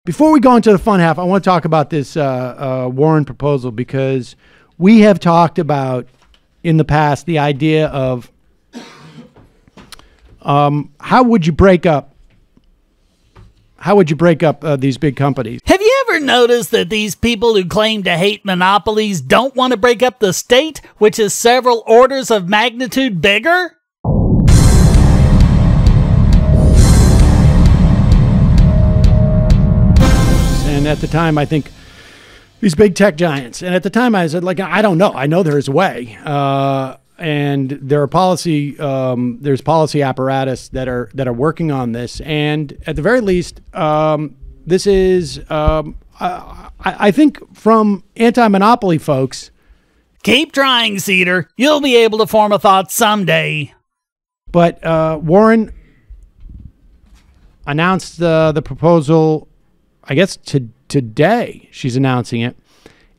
Before we go into the fun half, I want to talk about this Warren proposal, because we have talked about in the past the idea of how would you break up these big companies? Have you ever noticed that these people who claim to hate monopolies don't want to break up the state, which is several orders of magnitude bigger? And at the time, I think these big tech giants, and at the time I said, like, I don't know. I know there's a way. And there are there's policy apparatus that are working on this. And at the very least, this is, I think from anti-monopoly folks. Keep trying, Seder. You'll be able to form a thought someday. But Warren announced the proposal, I guess today she's announcing it.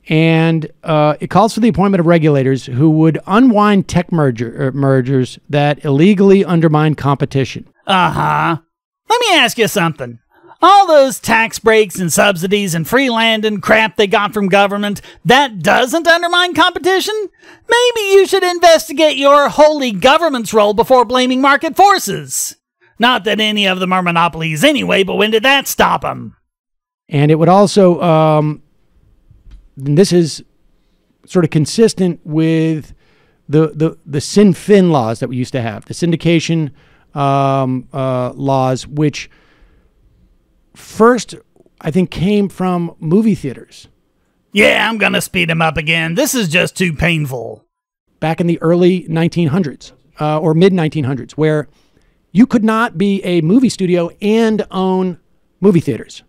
And it calls for the appointment of regulators who would unwind tech mergers that illegally undermine competition. Uh-huh. Let me ask you something. All those tax breaks and subsidies and free land and crap they got from government, that doesn't undermine competition? Maybe you should investigate your holy government's role before blaming market forces. Not that any of them are monopolies anyway, but when did that stop them? And it would also... this is sort of consistent with the sin-fin laws that we used to have, the syndication laws, which first, I think, came from movie theaters. Yeah, I'm going to speed them up again. This is just too painful. Back in the early 1900s or mid-1900s, where you could not be a movie studio and own movie theaters.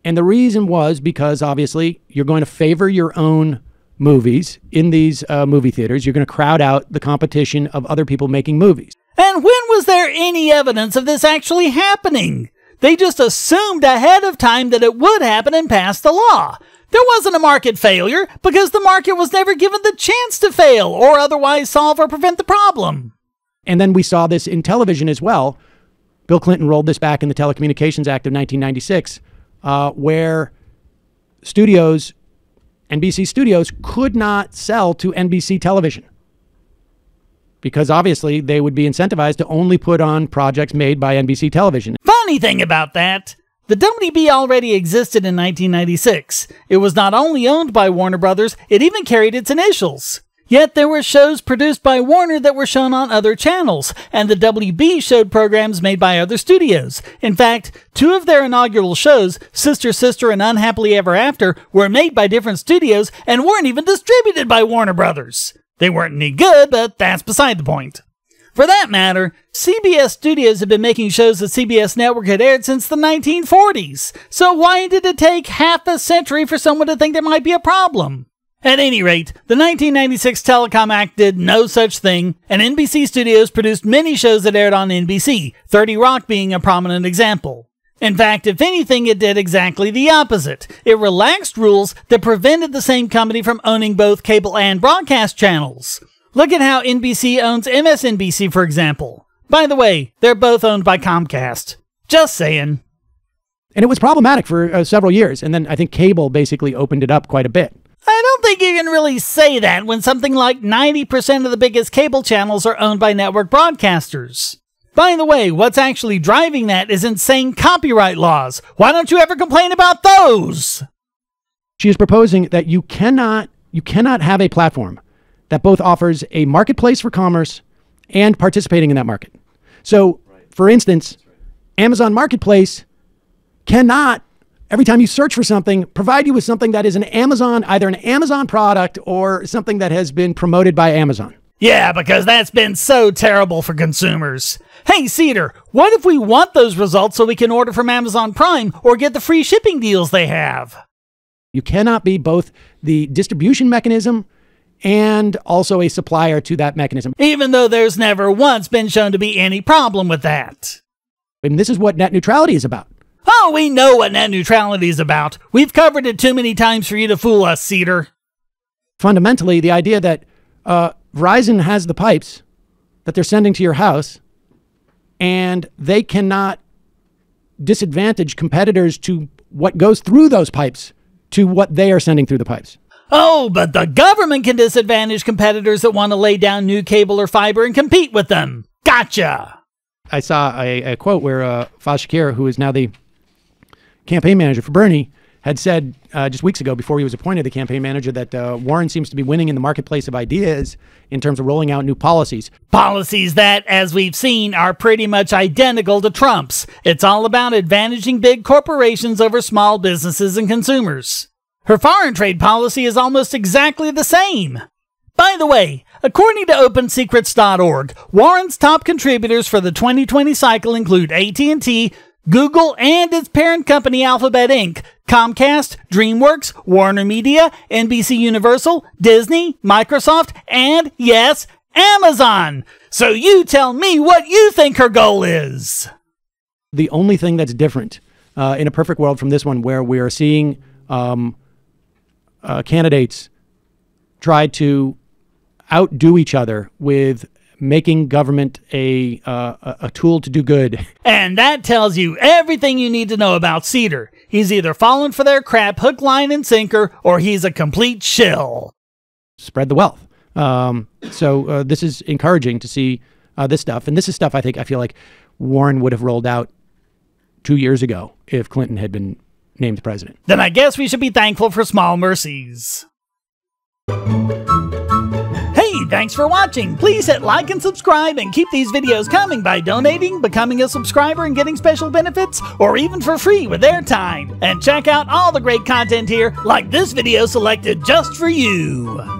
And the reason was because, obviously, you're going to favor your own movies in these movie theaters. You're going to crowd out the competition of other people making movies. And when was there any evidence of this actually happening? They just assumed ahead of time that it would happen and passed the law. There wasn't a market failure because the market was never given the chance to fail or otherwise solve or prevent the problem. And then we saw this in television as well. Bill Clinton rolled this back in the Telecommunications Act of 1996. Where studios, NBC studios, could not sell to NBC television because obviously they would be incentivized to only put on projects made by NBC television. Funny thing about that, the WB already existed in 1996. It was not only owned by Warner Brothers, it even carried its initials. Yet there were shows produced by Warner that were shown on other channels, and the WB showed programs made by other studios. In fact, 2 of their inaugural shows, Sister Sister and Unhappily Ever After, were made by different studios and weren't even distributed by Warner Brothers. They weren't any good, but that's beside the point. For that matter, CBS Studios had been making shows that CBS Network had aired since the 1940s. So why did it take half a century for someone to think there might be a problem? At any rate, the 1996 Telecom Act did no such thing, and NBC Studios produced many shows that aired on NBC, 30 Rock being a prominent example. In fact, if anything, it did exactly the opposite. It relaxed rules that prevented the same company from owning both cable and broadcast channels. Look at how NBC owns MSNBC, for example. By the way, they're both owned by Comcast. Just saying. And it was problematic for several years, and then I think cable basically opened it up quite a bit. I don't think you can really say that when something like 90% of the biggest cable channels are owned by network broadcasters. By the way, what's actually driving that is insane copyright laws. Why don't you ever complain about those? She is proposing that you cannot have a platform that both offers a marketplace for commerce and participating in that market. So, for instance, Amazon Marketplace cannot, every time you search for something, provide you with something that is an Amazon, either an Amazon product or something that has been promoted by Amazon. Yeah, because that's been so terrible for consumers. Hey, Seder, what if we want those results so we can order from Amazon Prime or get the free shipping deals they have? You cannot be both the distribution mechanism and also a supplier to that mechanism. Even though there's never once been shown to be any problem with that. And this is what net neutrality is about. Oh, we know what net neutrality is about. We've covered it too many times for you to fool us, Seder. Fundamentally, the idea that Verizon has the pipes that they're sending to your house, and they cannot disadvantage competitors to what goes through those pipes to what they are sending through the pipes. Oh, but the government can disadvantage competitors that want to lay down new cable or fiber and compete with them. Gotcha! I saw a quote where Faz Shakir, who is now the campaign manager for Bernie, had said just weeks ago, before he was appointed the campaign manager, that Warren seems to be winning in the marketplace of ideas in terms of rolling out new policies. Policies that, as we've seen, are pretty much identical to Trump's. It's all about advantaging big corporations over small businesses and consumers. Her foreign trade policy is almost exactly the same. By the way, according to OpenSecrets.org, Warren's top contributors for the 2020 cycle include AT&T, Google, and its parent company Alphabet Inc., Comcast, DreamWorks, Warner Media, NBC Universal, Disney, Microsoft, and, yes, Amazon. So you tell me what you think her goal is. The only thing that's different in a perfect world from this one, where we are seeing candidates try to outdo each other with making government a tool to do good. And that tells you everything you need to know about Seder. He's either fallen for their crap hook, line, and sinker, or he's a complete shill. Spread the wealth. So this is encouraging to see this stuff. And this is stuff I feel like Warren would have rolled out 2 years ago if Clinton had been named president. Then I guess we should be thankful for small mercies. Hey, thanks for watching. Please hit like and subscribe and keep these videos coming by donating, becoming a subscriber, and getting special benefits, or even for free with airtime. And check out all the great content here, like this video selected just for you.